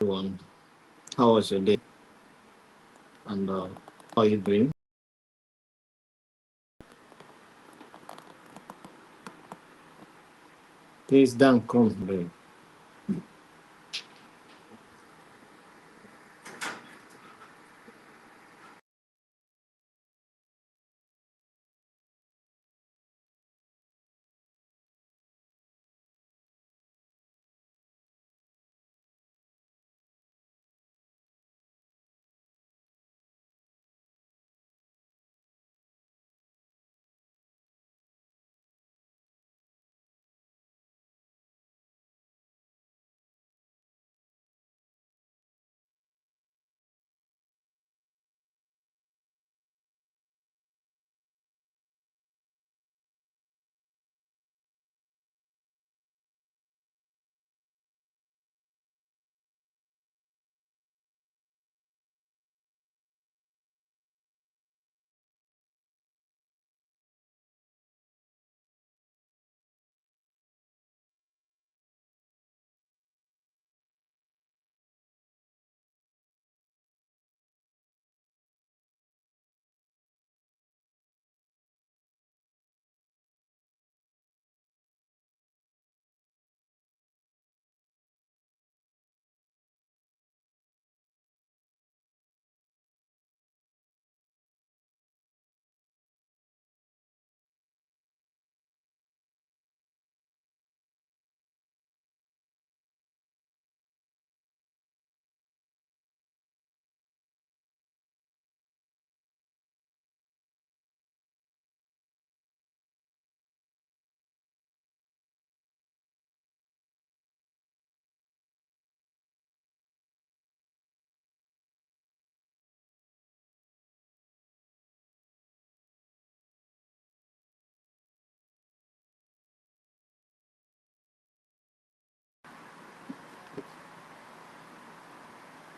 everyone. How was your day? And how are you doing? Please don't come today.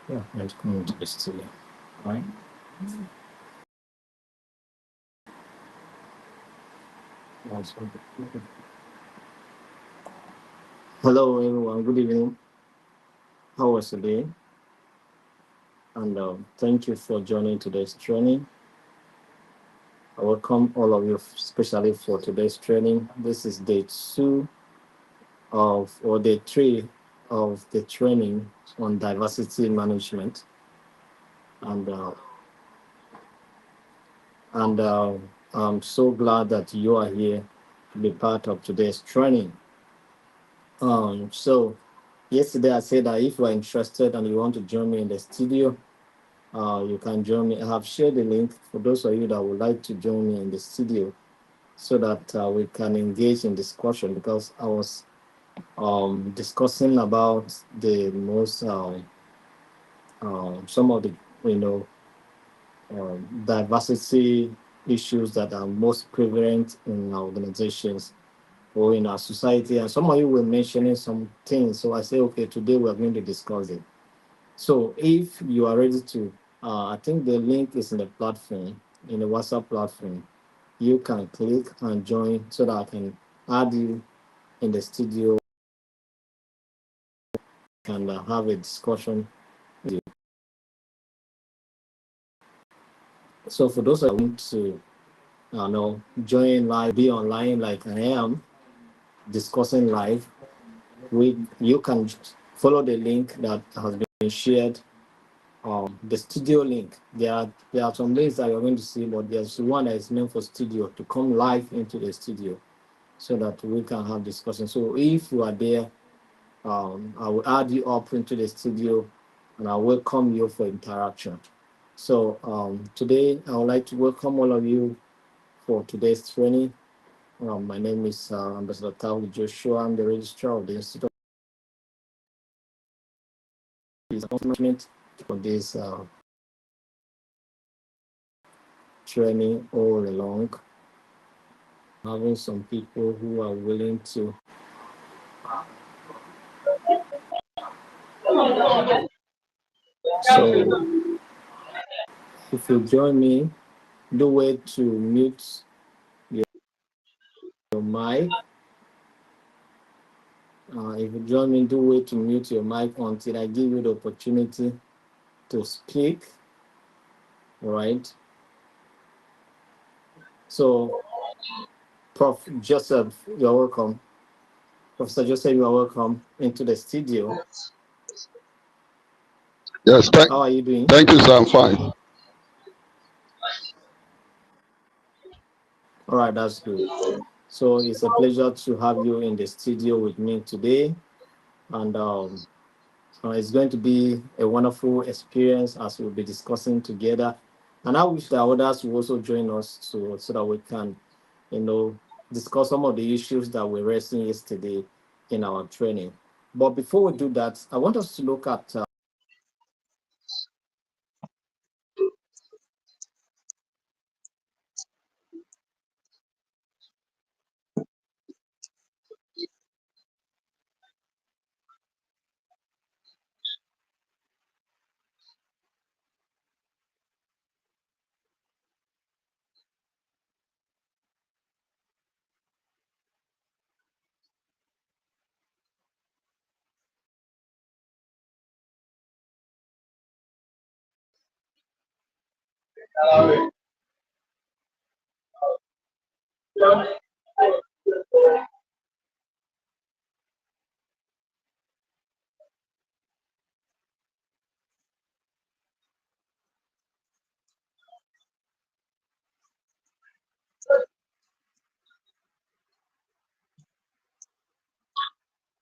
Yeah, let's come to the studio. Right? Hello, everyone. Good evening. How was your day? And thank you for joining today's training. I welcome all of you, especially for today's training. This is day two or day three of the training on diversity management. And uh, and I'm so glad that you are here to be part of today's training. So yesterday I said that if you are interested and you want to join me in the studio, you can join me. I have shared the link for those of you that would like to join me in the studio so that we can engage in discussion because I was discussing about the most some of the you know diversity issues that are most prevalent in our organizations or in our society. And some of you were mentioning some things. So I say, okay, today we're going to discuss it. So if you are ready to, I think the link is in the platform, in the WhatsApp platform. You can click and join so that I can add you in the studio and have a discussion with you. So for those that want to join live, be online like I am, discussing live, you can follow the link that has been shared, the studio link. There are some links that you're going to see, but there's one that is meant for studio to come live into the studio so that we can have discussion. So if you are there, I will add you up into the studio and I welcome you for interaction. So today I would like to welcome all of you for today's training. My name is Ambassador Tawi Joshua. I'm the registrar of the Institute of Management for this training all along. Having some people who are willing to. So if you join me, do way to mute your mic If you join me, do wait to mute your mic until I give you the opportunity to speak. All right. So, Prof. Joseph, you're welcome. Professor Joseph, you are welcome into the studio. Yes, How are you doing? thank you, sir. I'm fine. All right, that's good. So it's a pleasure to have you in the studio with me today, and it's going to be a wonderful experience as we'll be discussing together. And I wish that others will also join us so that we can, you know, discuss some of the issues that we raised yesterday in our training. But before we do that, I want us to look at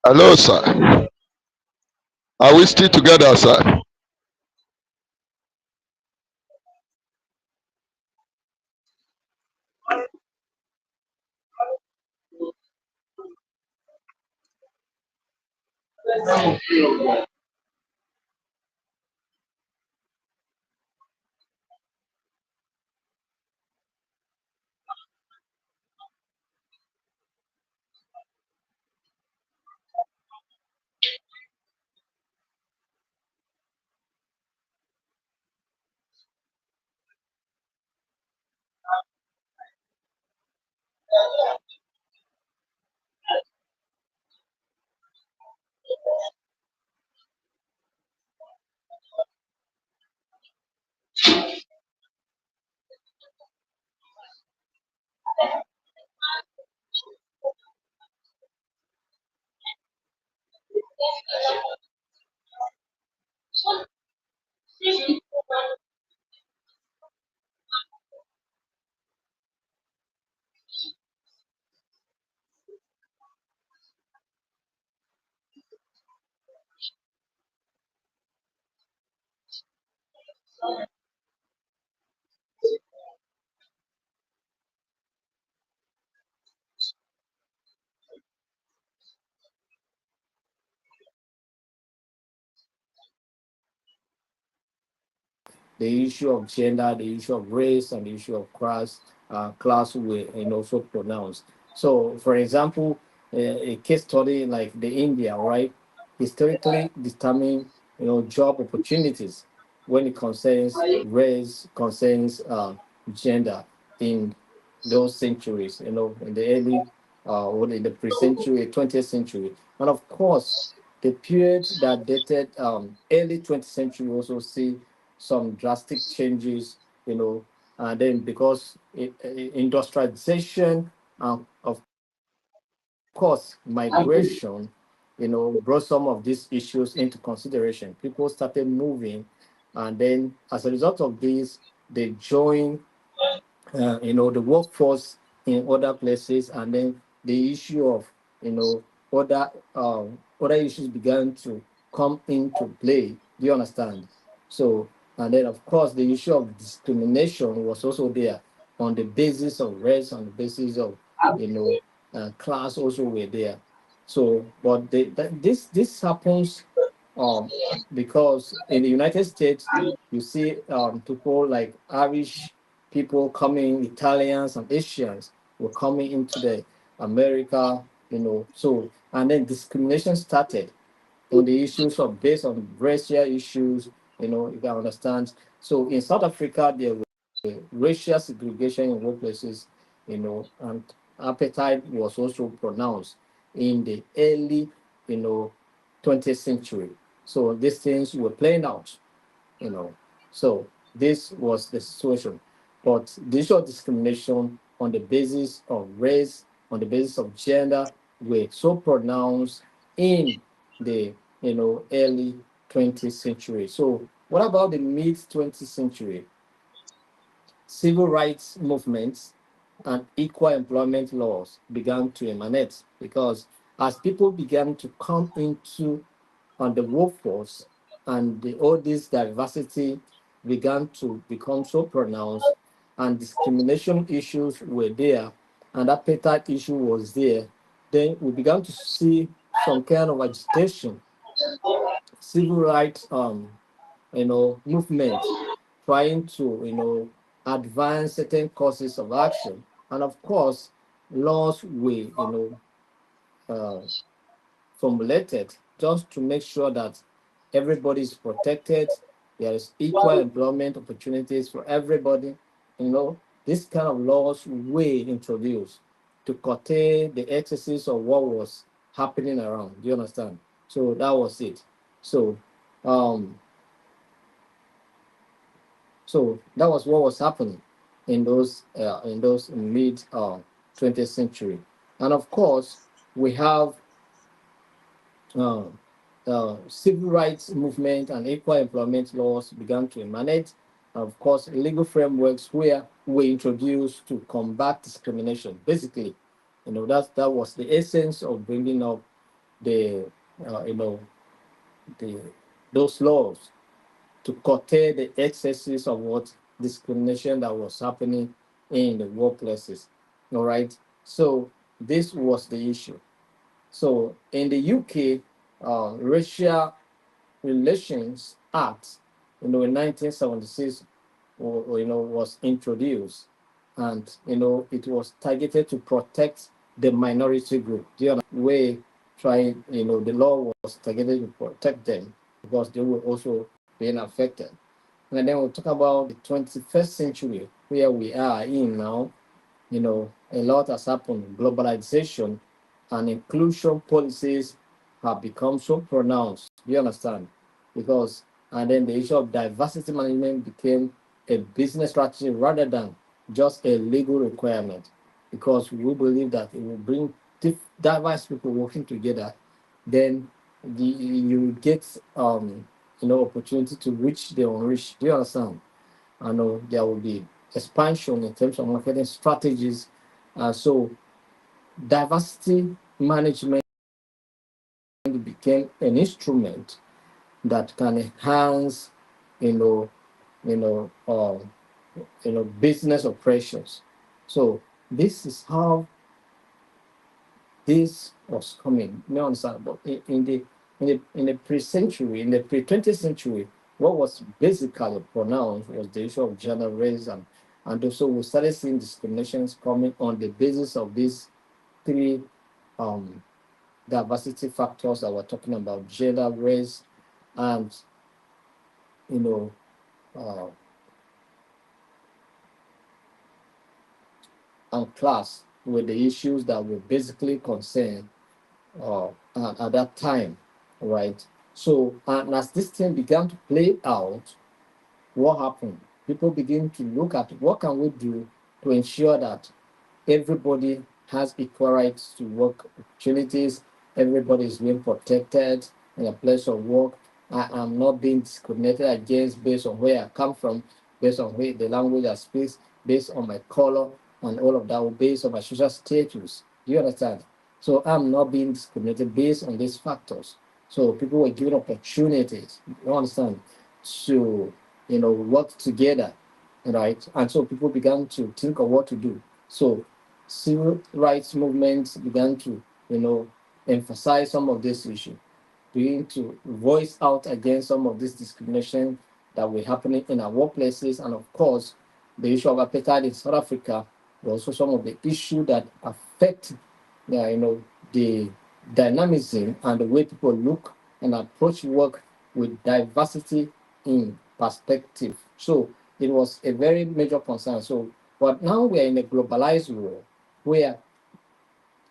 Hello, sir. Are we still together, sir? the issue of gender, the issue of race, and the issue of class were also pronounced. So, for example, a case study like the India, right, historically determine job opportunities when it concerns race, concerns gender in those centuries, in the early or in the pre-century, 20th century, and of course, the period that dated early 20th century also see some drastic changes, and then because industrialization, of course, migration, brought some of these issues into consideration. People started moving, and then as a result of this, they joined the workforce in other places, and then the issue of other issues began to come into play. Do you understand? So, and then of course the issue of discrimination was also there on the basis of race, on the basis of you know class also were there. So, but this happens um because in the United States you see people like Irish people coming, Italians and Asians were coming into the America, so and then discrimination started on the issues of based on racial issues, you can understand. So in South Africa, there were racial segregation in workplaces, and appetite was also pronounced in the early 20th century. So these things were playing out, you know. So this was the situation. But the issue of discrimination on the basis of race, on the basis of gender, were so pronounced in the early 20th century. So what about the mid 20th century? Civil rights movements and equal employment laws began to emanate because as people began to come into on the workforce and all this diversity began to become so pronounced and discrimination issues were there and apartheid issue was there, then we began to see some kind of agitation, civil rights movement trying to advance certain courses of action, and of course laws were uh, formulated just to make sure that everybody is protected, there is equal employment opportunities for everybody. This kind of laws were introduced to curtail the excesses of what was happening around. Do you understand? So that was it. So um, So that was what was happening in those mid 20th century, and of course we have uh, civil rights movement and equal employment laws began to emanate. Of course, legal frameworks were introduced to combat discrimination. Basically, that was the essence of bringing up the the those laws to curtail the excesses of what discrimination that was happening in the workplaces. All right. So this was the issue. So in the UK, Racial Relations Act, in 1976, was introduced, and it was targeted to protect the minority group. The other way, trying, the law was targeted to protect them because they were also being affected. And then we'll talk about the 21st century, where we are in now. A lot has happened. Globalization and inclusion policies have become so pronounced. Do you understand? And then the issue of diversity management became a business strategy rather than just a legal requirement, because we believe that it will bring diverse people working together. Then you get opportunity to reach the unreached. Do you understand? I know there will be expansion in terms of marketing strategies. So diversity management became an instrument that can enhance, you know, you know, uh, business operations. So this is how this was coming. You understand? But in the pre-century, in the pre-20th century, what was basically pronounced was the issue of gender, race, and also we started seeing discriminations coming on the basis of these three um, diversity factors that we're talking about: gender, race, and you know, uh, and class were the issues that were basically concerned at that time, right? So, and as this thing began to play out, what happened? People begin to look at what can we do to ensure that everybody has equal rights to work opportunities, everybody is being protected in a place of work. I am not being discriminated against based on where I come from, based on where the language I speak, based on my color, and all of that, or based on my social status. Do you understand? So I'm not being discriminated based on these factors. So people were given opportunities, you understand, to work together, right? And so people began to think of what to do. So civil rights movements began to, emphasize some of this issue, begin to voice out against some of this discrimination that were happening in our workplaces. And of course, the issue of apartheid in South Africa were also some of the issues that affect, the dynamism and the way people look and approach work with diversity in perspective. So it was a very major concern. So, but now we are in a globalized world where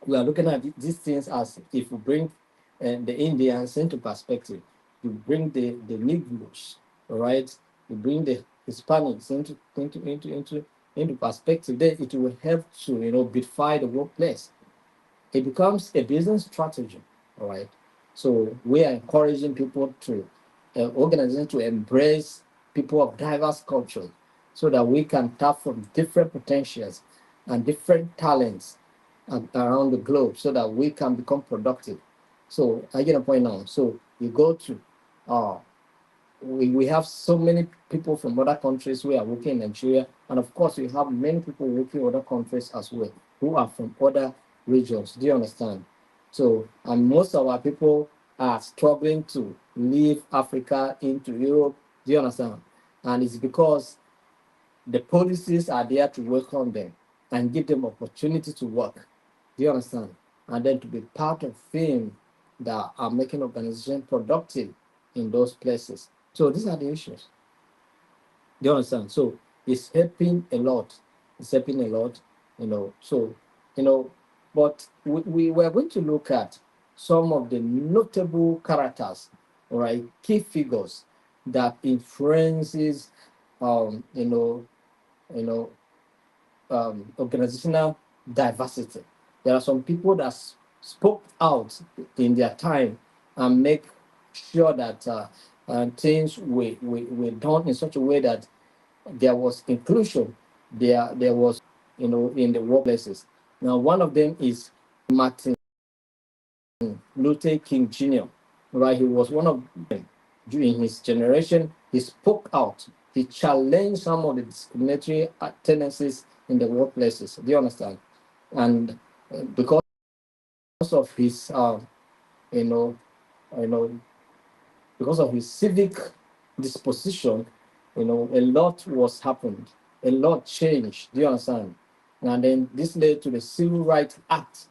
we are looking at these things as if we bring and the Indians into perspective. You bring the Negroes, all right? You bring the Hispanics into perspective. Then it will help to beautify the workplace. It becomes a business strategy, all right? So we are encouraging people to organizations to embrace people of diverse cultures so that we can tap from different potentials and different talents around the globe so that we can become productive. So I get a point now. So you go to uh, we have so many people from other countries who are working in Nigeria, and of course, we have many people working in other countries as well who are from other regions. Do you understand? So, and most of our people are struggling to leave Africa into Europe. Do you understand? And it's because the policies are there to welcome them and give them opportunity to work. Do you understand? And then to be part of things that are making organization productive in those places. So these are the issues. Do you understand? So it's helping a lot. It's helping a lot, So, you know, but we were going to look at some of the notable characters, all right, key figures that influences, you know, you know, organizational diversity. There are some people that spoke out in their time and make sure that things were done in such a way that there was inclusion. There was, in the workplaces. Now, one of them is Martin Luther King Jr. Right, he was one of them. During his generation, he spoke out. He challenged some of the discriminatory tendencies in the workplaces. Do you understand? And because of his, you know, you know, because of his civic disposition, a lot was happened, a lot changed. Do you understand? And then this led to the Civil Rights Act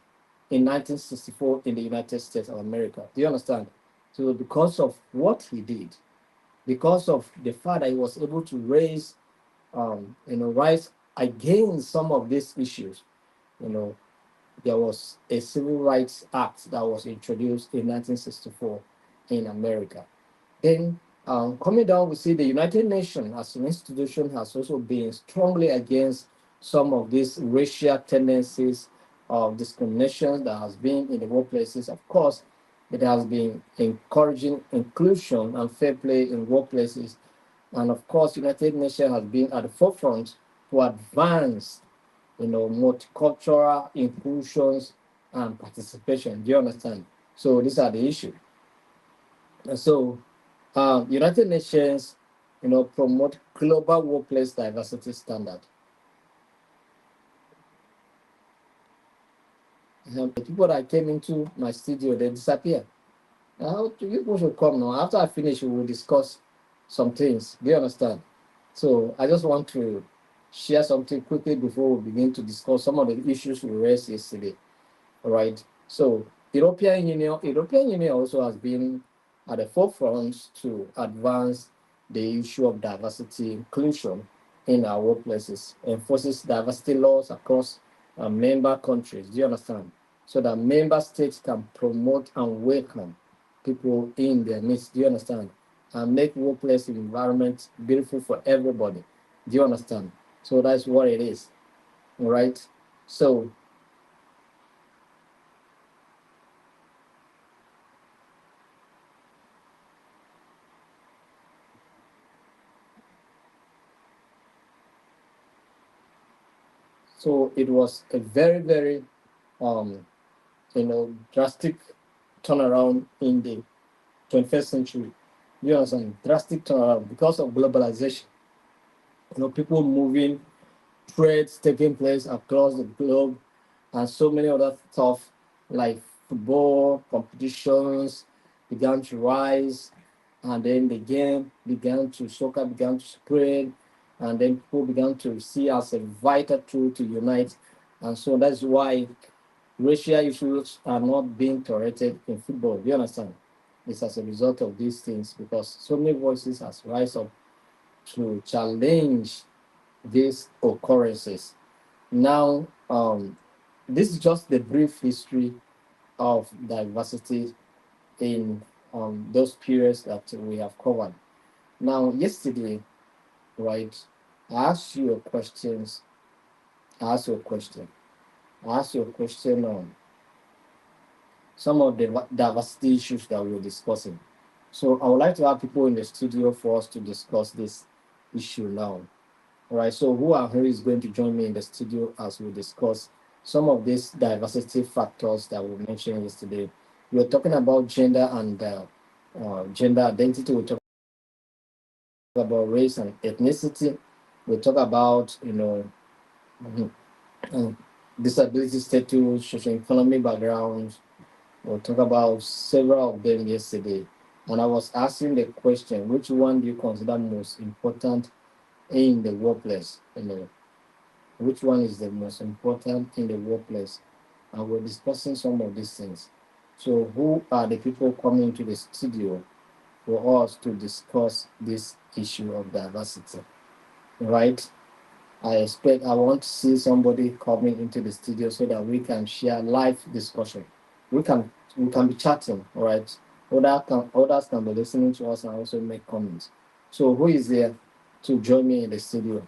in 1964 in the United States of America. Do you understand? So because of what he did, because of the fact that he was able to raise, rights against some of these issues, you know, there was a Civil Rights Act that was introduced in 1964 in America. Then, coming down, we see the United Nations as an institution has also been strongly against some of these racial tendencies of discrimination that has been in the workplaces. Of course, it has been encouraging inclusion and fair play in workplaces. And of course, United Nations has been at the forefront to advance, multicultural inclusions and participation. Do you understand? So these are the issues. And so United Nations, promote global workplace diversity standard. The people that came into my studio, they disappear. Now, you people should come now. After I finish, we will discuss some things. Do you understand? So I just want to share something quickly before we begin to discuss some of the issues we raised yesterday. All right. So European Union also has been at the forefront to advance the issue of diversity inclusion in our workplaces, enforces diversity laws across member countries. Do you understand? So that member states can promote and welcome people in their midst. Do you understand? And make workplace environment beautiful for everybody. Do you understand? So that's what it is. All right. So So it was a very, very, drastic turnaround in the 21st century. You understand? Drastic turnaround because of globalization. People moving, trades taking place across the globe, and so many other stuff like football competitions began to rise, and then the game began to soccer began to spread, and then people began to see as a vital tool to unite, and so that's why racial issues are not being tolerated in football. Do you understand? It's as a result of these things because so many voices has rise up to challenge these occurrences. Now, this is just the brief history of diversity in those periods that we have covered. Now, yesterday, right, I asked you a questions. I asked you a question. I asked you a question on some of the diversity issues that we were discussing. So I would like to have people in the studio for us to discuss this issue now. All right. So who is going to join me in the studio as we discuss some of these diversity factors that we mentioned yesterday? We were talking about gender and gender identity. We talk about race and ethnicity. We talk about mhm, um, disability status, socio-economic background. We'll talk about several of them yesterday. And I was asking the question, which one do you consider most important in the workplace? Which one is the most important in the workplace? And we're discussing some of these things. So who are the people coming to the studio for us to discuss this issue of diversity? Right? I want to see somebody coming into the studio so that we can share live discussion. We can be chatting, all right? Others can be listening to us and also make comments. So who is there to join me in the studio?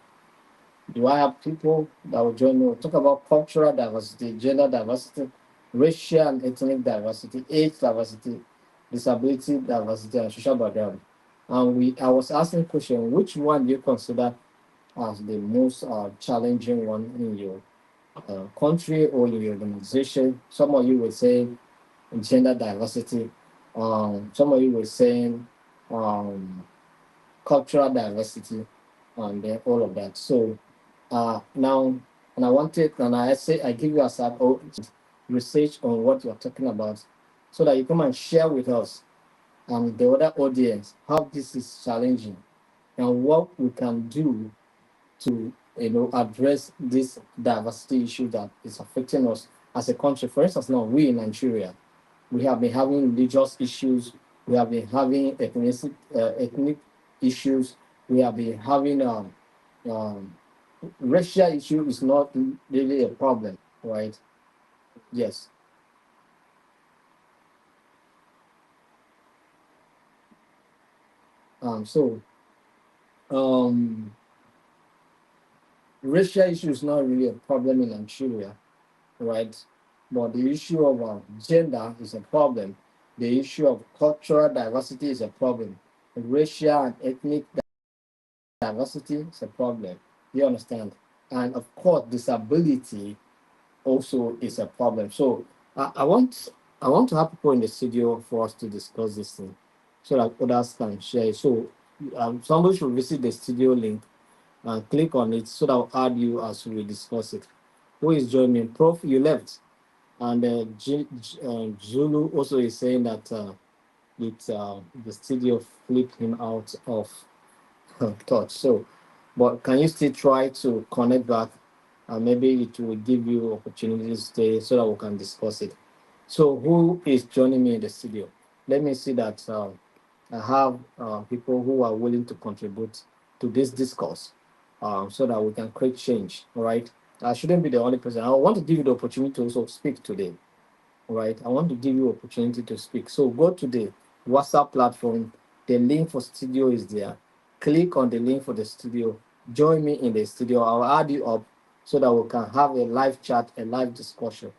Do I have people that will join me? We'll talk about cultural diversity, gender diversity, racial and ethnic diversity, age diversity, disability diversity, and social background. And I was asking question, which one do you consider as the most challenging one in your country or in your organization? Some of you were saying gender diversity. Some of you were saying um, cultural diversity, and then all of that. So now, and I wanted, and I give you a research on what you're talking about, so that you come and share with us and the other audience how this is challenging and what we can do to address this diversity issue that is affecting us as a country. For instance, now we in Nigeria, we have been having religious issues, we have been having ethnic issues, we have been having um, racial issue is not really a problem, right? Yes. So um, racial issue is not really a problem in Nigeria, right? But the issue of gender is a problem. The issue of cultural diversity is a problem. Racial and ethnic diversity is a problem. You understand? And of course, disability also is a problem. So I want to have people in the studio for us to discuss this thing, so that others can share. So somebody should visit the studio link and click on it so that I'll add you as we discuss it. Who is joining? Prof, you left. And Zulu also is saying that the studio flipped him out of thought. So, but can you still try to connect back? And maybe it will give you opportunities today so that we can discuss it. So, who is joining me in the studio? Let me see that I have people who are willing to contribute to this discourse, so that we can create change. All right. I shouldn't be the only person. I want to give you the opportunity to also speak today. Right? I want to give you opportunity to speak. So go to the WhatsApp platform. The link for studio is there. Click on the link for the studio. Join me in the studio. I'll add you up so that we can have a live chat, a live discussion.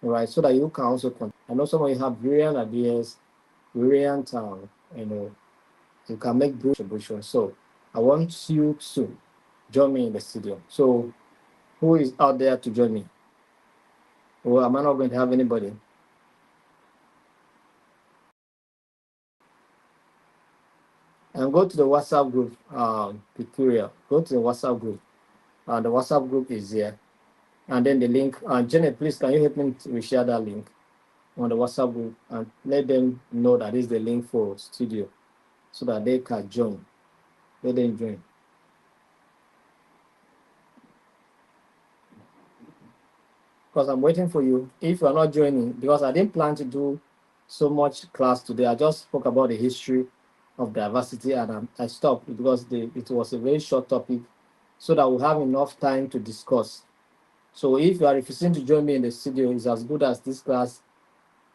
All right, so that you can also I know some of you have brilliant ideas, brilliant you can make brilliant contributions. So I want you to join me in the studio. So who is out there to join me? Or am I not going to have anybody? And go to the WhatsApp group, Peculiar. Go to the WhatsApp group. The WhatsApp group is there. And then the link, Janet, please, can you help me to share that link on the WhatsApp group and let them know that is the link for studio so that they can join. Let them join. Because I'm waiting for you. If you're not joining, because I didn't plan to do so much class today, I just spoke about the history of diversity and I stopped because it was a very short topic so that we have enough time to discuss. So if you are refusing to join me in the studio, it's as good as this class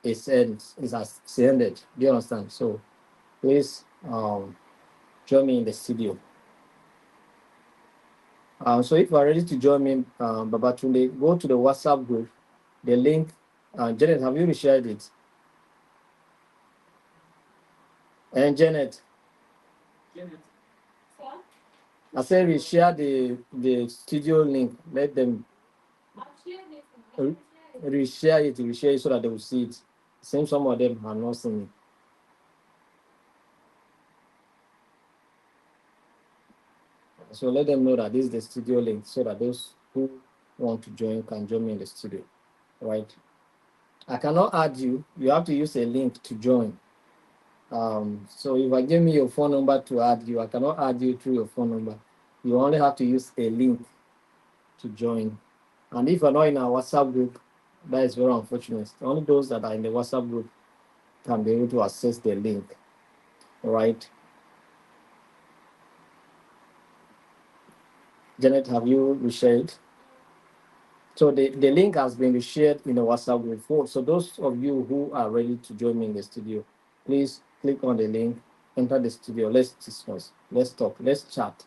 it's ended. Do you understand? So please join me in the studio. So if you are ready to join me, Babatunde, go to the WhatsApp group. The link, Janet, have you reshared it? And Janet, I said reshare the studio link. Let them reshare it so that they will see it. Since some of them are not seeing it. So let them know that this is the studio link so that those who want to join can join me in the studio. Right? I cannot add you. You have to use a link to join. So if I give me your phone number to add you, I cannot add you through your phone number. You only have to use a link to join. And if you're not in our WhatsApp group, that is very unfortunate. Only those that are in the WhatsApp group can be able to access the link. All right. Janet, have you reshared? So the link has been shared in the WhatsApp group. So those of you who are ready to join me in the studio, please click on the link, enter the studio. Let's discuss. Let's talk. Let's chat.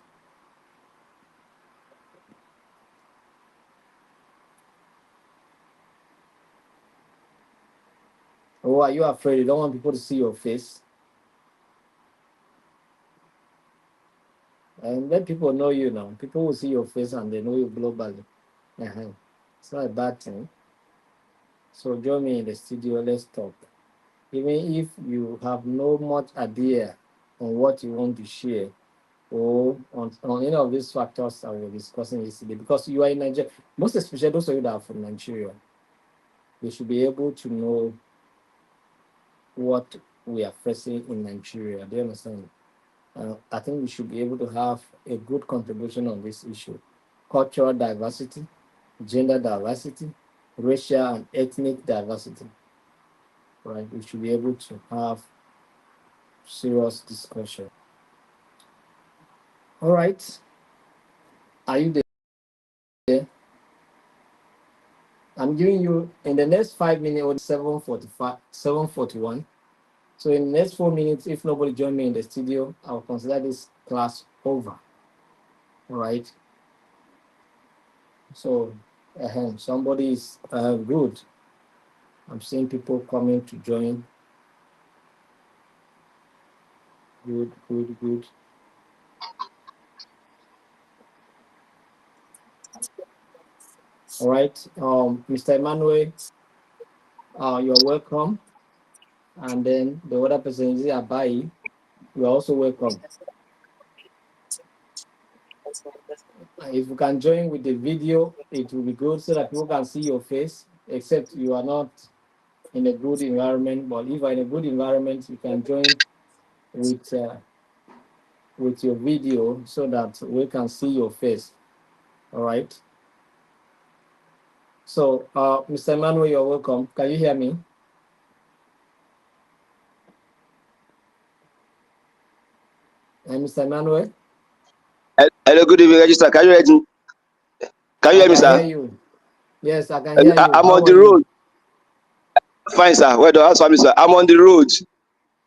Or are you afraid? You don't want people to see your face? And let people know you now. People will see your face and they know you globally. It's not a bad thing. So join me in the studio. Let's talk. Even if you have no much idea on what you want to share or on any of these factors that we're discussing yesterday, because you are in Nigeria, most especially those of you that are from Nigeria, they should be able to know what we are facing in Nigeria. Do you understand? I think we should be able to have a good contribution on this issue. Cultural diversity, gender diversity, racial and ethnic diversity. Right? We should be able to have serious discussion. All right. Are you there? I'm giving you in the next 5 minutes or 7:45, 7:41. So in the next 4 minutes, if nobody join me in the studio, I'll consider this class over. All right. So somebody is good. I'm seeing people coming to join. Good. All right. Mr. Emmanuel, you're welcome. And then the other person is Abai. You're also welcome. If you can join with the video, it will be good so that people can see your face, except you are not in a good environment. But if you're in a good environment, you can join with your video so that we can see your face. All right. So, Mr. Emmanuel, you're welcome. Can you hear me? And Mr. Emmanuel? Hello, good evening, Register. Can you hear me? Can you hear me, I can hear sir? you. Yes, I can hear you. I'm How on are the you? road. Fine, sir. Well done. How's family, sir? I'm on the road.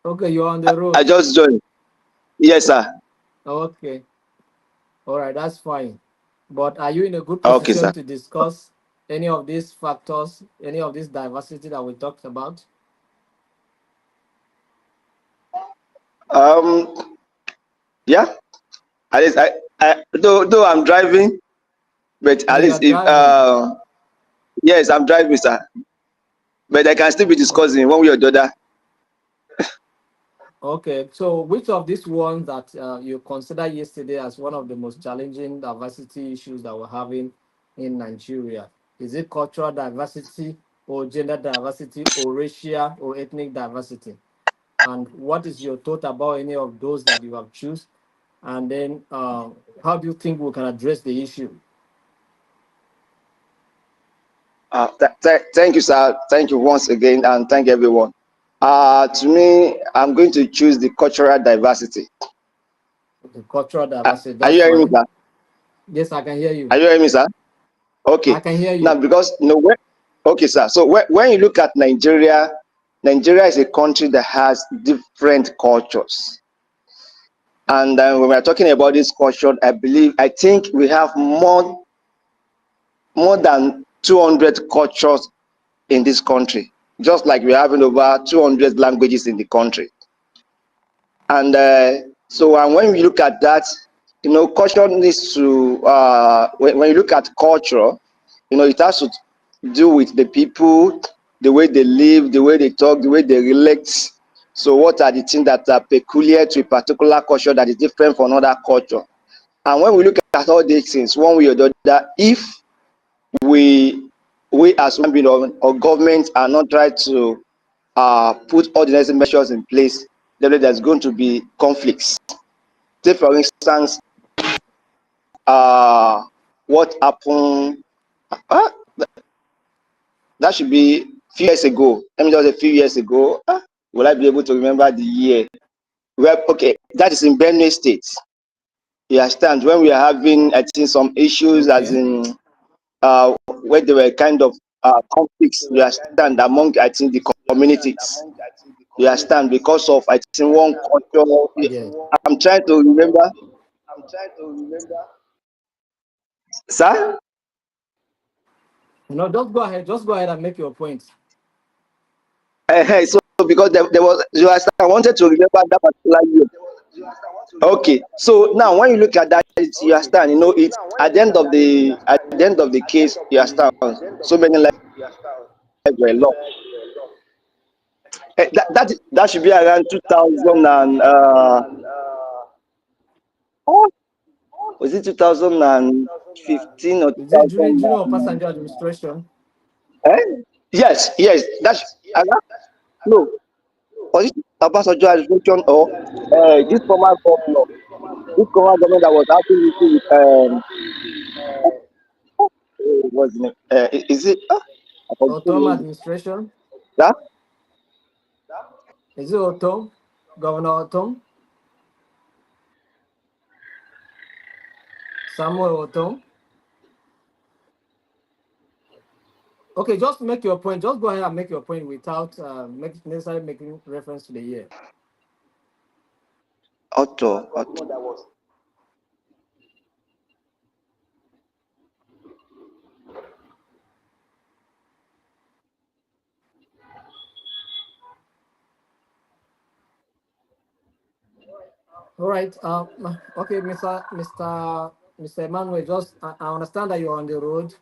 Okay, you're on the I road. just joined. Yes, sir. Okay. All right, that's fine. But are you in a good Okay, sir. position to discuss any of these factors, any of this diversity that we talked about? Yeah. At least though I'm driving, but Oh, at you are least if driving. yes, I'm driving, sir. But I can still be Oh, discussing one way or the other. okay. So, which of these ones that you consider yesterday as one of the most challenging diversity issues that we're having in Nigeria? Is it cultural diversity, or gender diversity, or racial or ethnic diversity? And what is your thought about any of those that you have chosen? And then, how do you think we can address the issue? Thank you, sir. Thank you once again, and thank everyone. To me, I'm going to choose the cultural diversity. The cultural diversity, Are that's you hearing me, fine. sir? Yes, I can hear Are you. you hearing me, sir? I Okay. can hear Now, you. because when, okay, sir. So when you look at Nigeria, Nigeria is a country that has different cultures. And when we're talking about this culture, I think we have more than 200 cultures in this country, just like we're having over 200 languages in the country. And and when we look at that, culture needs to, when you look at culture, it has to do with the people, the way they live, the way they talk, the way they relate. So what are the things that are peculiar to a particular culture that is different from another culture? And when we look at all these things, one way or the other, if we as human beings or government are not trying to put all the necessary measures in place, then there's going to be conflicts. Say for instance, what happened? Uh, that should be a few years ago. Let me just say a few years ago. Will I be able to remember the year? Well, okay, that is in Benue State. You understand? When we are having, I think, some issues, as Okay. in where there were kind of conflicts, you understand, among, I think, the communities. You understand, because of, I think, one culture. Yeah. I'm trying to remember, sir. No, just go ahead. Just go ahead and make your point. So because there was, you understand, I wanted to remember that particular year. Okay, so now when you look at that, you understand, it's at the end of the case, you understand, so many lives were lost. That should be around 2000 and was it 2015 or Is it during 2000? passenger administration? Eh? Yes, yes. That's no. Was it Obasanjo administration or this former governor? This former governor that was having issue with what's the name? Is it? I forget the Otom name. administration? That Is it Otom? Governor Otom? Samuel Otom? Okay, just make your point. Just go ahead and make your point without necessarily making reference to the year. Otto. All right. Okay, Mr. Emmanuel. I understand that you're on the road.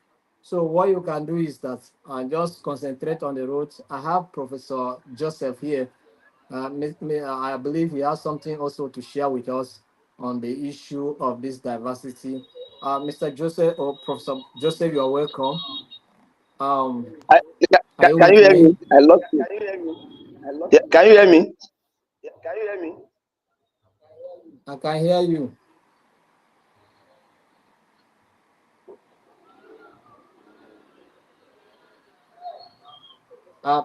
So what you can do is that just concentrate on the road. I have Professor Joseph here. I believe he has something also to share with us on the issue of this diversity. Mr. Joseph or Professor Joseph, you are welcome. Um, I, are you can with you hear me? me? I lost you. Yeah, can you hear me? I can hear you.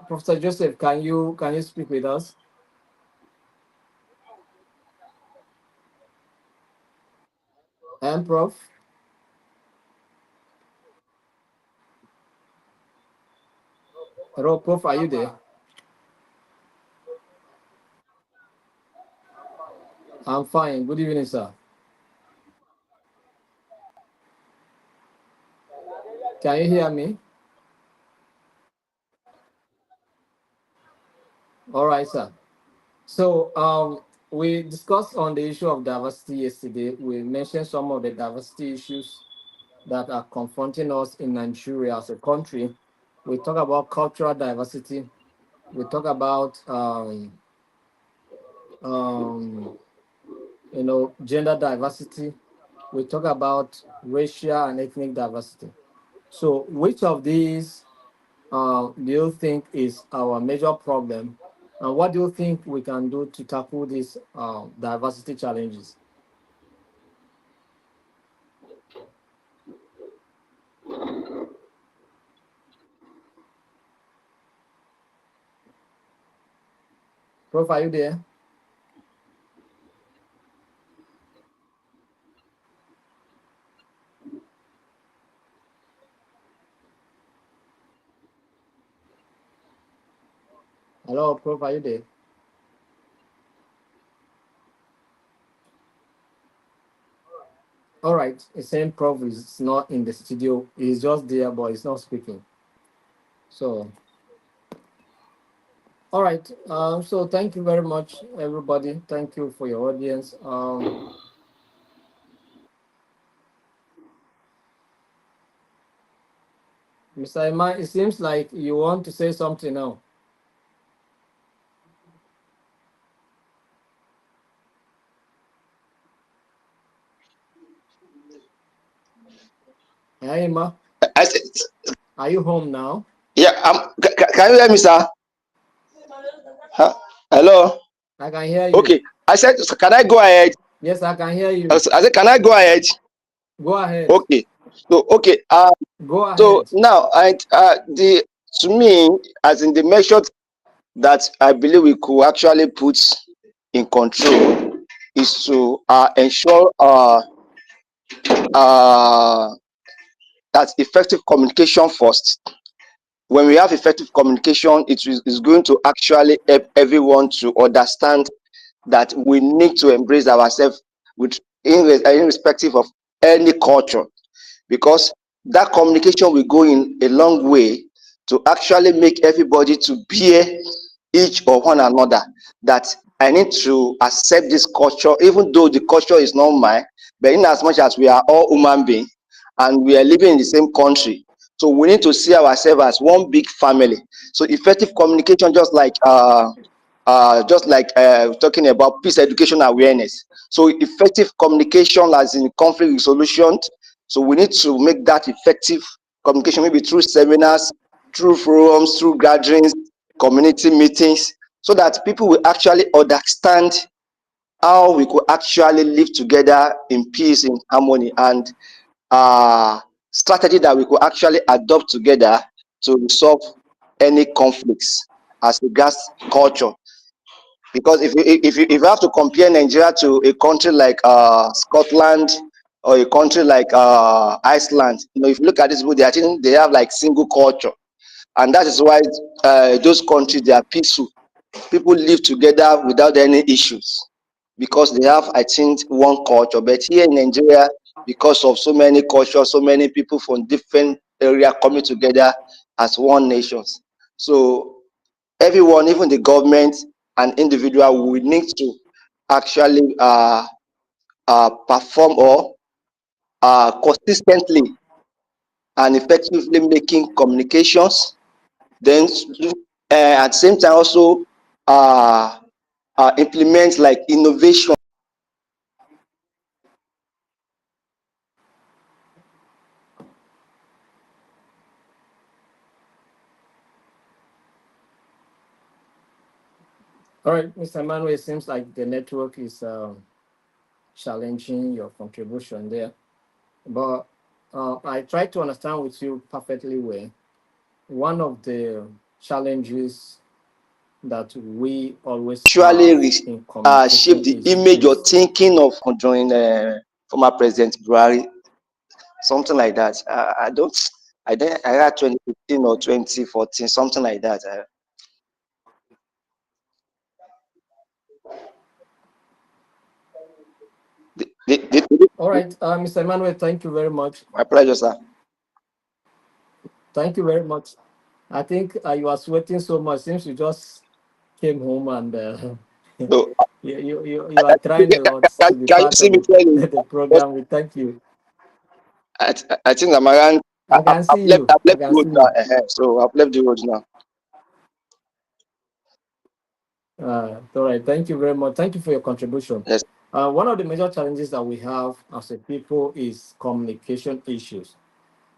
Professor Joseph, can you speak with us? And Prof. Hello, Prof. Are you there? I'm fine. Good evening, sir. Can you hear me? All right, sir. So we discussed on the issue of diversity yesterday. We mentioned some of the diversity issues that are confronting us in Nigeria as a country. We talk about cultural diversity. We talk about um, gender diversity. We talk about racial and ethnic diversity. So, which of these do you think is our major problem, and what do you think we can do to tackle these diversity challenges? Prof, are you there? Hello. Hello, Prof, are you there? All right. The same Prof is not in the studio. He's just there, but he's not speaking. So, all right. So thank you very much, everybody. Thank you for your audience. Mr. Iman, it seems like you want to say something now. Hey, Ima, I said, are you home now? yeah, can you hear me, sir? Huh? Hello? I can hear you. Okay. I said, can I go ahead? Yes, I can hear I you. said, can I go ahead? Go ahead. Okay. So, okay. Go So ahead. now, the to me, as in the measures that I believe we could actually put in control is to ensure uh, that effective communication first. When we have effective communication, is going to actually help everyone to understand that we need to embrace ourselves with irrespective of any culture, because that communication will go in a long way to actually make everybody to bear each or one another, that I need to accept this culture even though the culture is not mine, but in as much as we are all human beings and we are living in the same country, so we need to see ourselves as one big family. So effective communication, just like talking about peace education awareness. So effective communication as in conflict resolution. So we need to make that effective communication, maybe through seminars, through forums, through gatherings, community meetings, so that people will actually understand how we could actually live together in peace, in harmony, and strategy that we could actually adopt together to resolve any conflicts as regards culture. Because if you have to compare Nigeria to a country like Scotland or a country like Iceland, if you look at this, they actually they have like single culture, and that is why those countries, they are peaceful. People live together without any issues because they have, I think, one culture. But here in Nigeria, because of so many cultures, so many people from different area coming together as one nation, so everyone, even the government and individual, will need to actually perform or consistently and effectively making communications. Then at the same time also uh, implement like innovation. All right, Mr. Emmanuel, it seems like the network is challenging your contribution there. But I try to understand with you perfectly well. One of the challenges that we always Actually have in shape communicating the image or is thinking of during former President Buhari, something like that. I had 2015 or 2014, something like that. all right, Mr. Emmanuel, thank you very much. My pleasure, sir. Thank you very much. I think you are sweating so much since you just came home and So, you are trying a lot to be can you part see of me clearly? the program. We thank you. I think I'm around. I can I've see left. you. I've I left the can road see now. you. So I've left the road now. All right. Thank you very much. Thank you for your contribution. Yes. One of the major challenges that we have as a people is communication issues.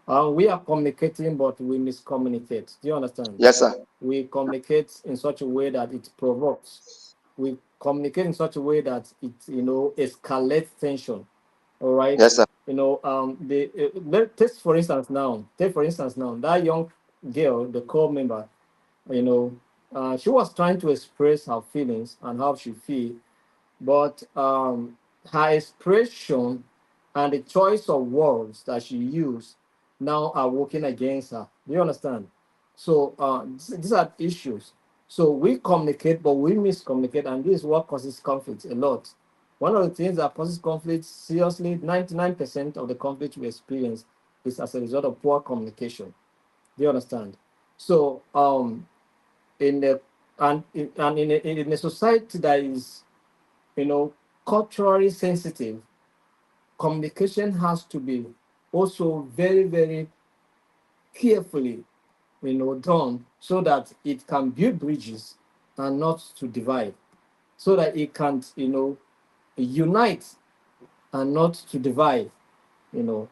We are communicating, but we miscommunicate. Do you understand? Yes, sir. We communicate in such a way that it provokes. We communicate in such a way that it, escalates tension. All right. Yes, sir. Take for instance now that young girl, the core member, you know, she was trying to express her feelings and how she feel, but her expression and the choice of words that she used now are working against her. Do you understand? So these are issues. So we communicate, but we miscommunicate, and this is what causes conflict a lot. One of the things that causes conflict seriously, 99% of the conflict we experience is as a result of poor communication. Do you understand? So in the in a society that is, you know, culturally sensitive, communication has to be also very, very carefully, done so that it can build bridges and not to divide, so that it can, unite and not to divide,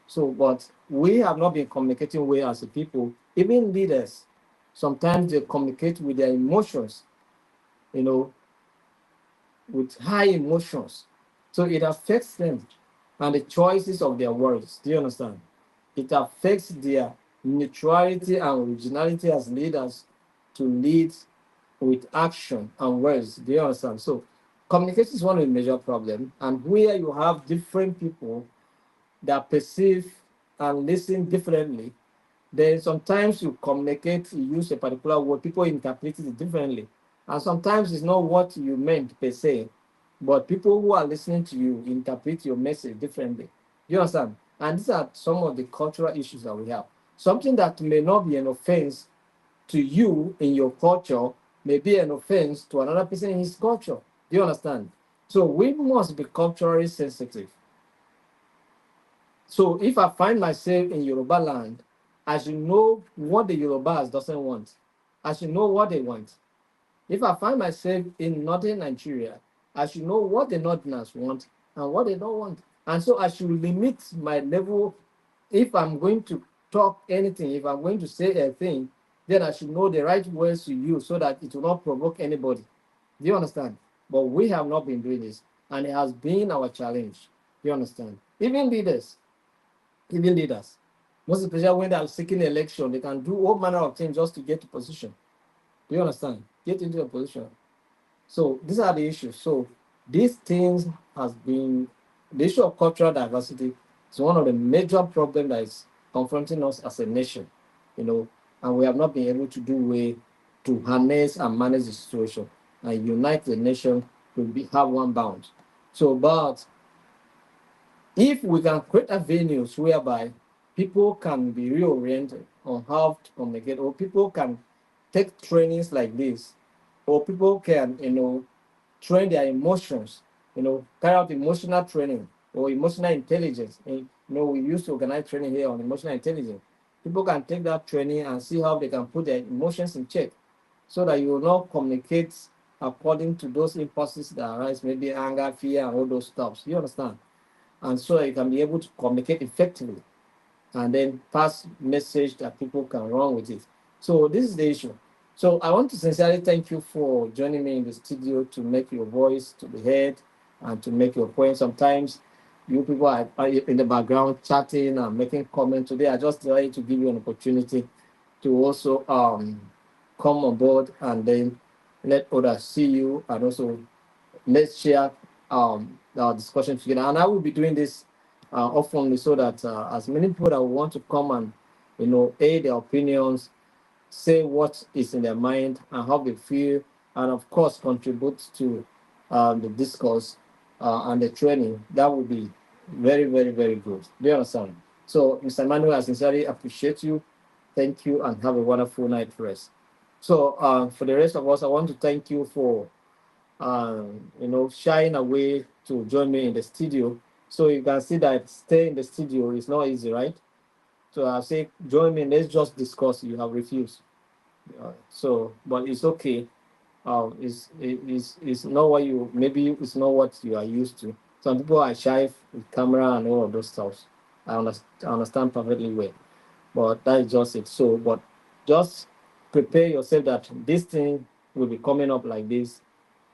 So, but we have not been communicating well as a people, even leaders. Sometimes they communicate with their emotions, you know, with high emotions. So it affects them and the choices of their words. Do you understand? It affects their neutrality and originality as leaders to lead with action and words. Do you understand? So communication is one of the major problems. And where you have different people that perceive and listen differently, then sometimes you communicate, you use a particular word, people interpret it differently. And sometimes it's not what you meant per se, but people who are listening to you interpret your message differently. You understand? And these are some of the cultural issues that we have. Something that may not be an offense to you in your culture may be an offense to another person in his culture. Do you understand? So we must be culturally sensitive. So if I find myself in Yoruba land, I should know what the Yorubas doesn't want. I should know what they want. If I find myself in northern Nigeria, I should know what the northerners want and what they don't want. And so I should limit my level. If I'm going to talk anything, if I'm going to say a thing, then I should know the right words to use so that it will not provoke anybody. Do you understand? But we have not been doing this, and it has been our challenge. Do you understand? Even leaders, most especially when they are seeking election, they can do all manner of things just to get to position. Do you understand? Get into a position. So these are the issues. So these things has been the issue of cultural diversity is one of the major problems that is confronting us as a nation, and we have not been able to do way to harness and manage the situation and unite the nation to have one bound. So, but if we can create avenues whereby people can be reoriented on how to communicate, or people can take trainings like this, or people can, train their emotions, carry out emotional training or emotional intelligence. And, we used to organize training here on emotional intelligence. People can take that training and see how they can put their emotions in check so that you will not communicate according to those impulses that arise, maybe anger, fear, and all those stuff. You understand? And so you can be able to communicate effectively and then pass message that people can run with it. So this is the issue. So I want to sincerely thank you for joining me in the studio to make your voice to be heard and to make your point. Sometimes you people are in the background chatting and making comments. Today I just wanted to give you an opportunity to also come on board and then let others see you, and also let's share our discussion together. And I will be doing this often so that as many people that want to come and air their opinions, say what is in their mind and how they feel, and of course contribute to the discourse and the training. That would be very, very, very good. Do you understand? So, Mr. Emmanuel, I sincerely appreciate you. Thank you, and have a wonderful night rest. So, for the rest of us, I want to thank you for shying away to join me in the studio. So you can see that stay in the studio is not easy, right? So I say, join me, let's just discuss. You have refused. So, but it's okay. It's not what you, maybe it's not what you are used to. Some people are shy with camera and all of those stuff. I understand perfectly well. But that is just it. So, but just prepare yourself that this thing will be coming up like this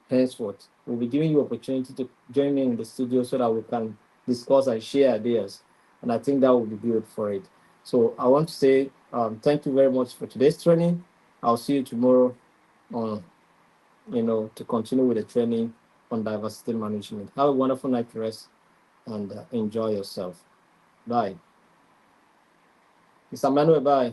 henceforth. We'll be giving you opportunity to join me in the studio so that we can discuss and share ideas. And I think that will be good for it. So I want to say thank you very much for today's training. I'll see you tomorrow on, to continue with the training on diversity management. Have a wonderful night rest and enjoy yourself. Bye. Mr. Manuel, bye.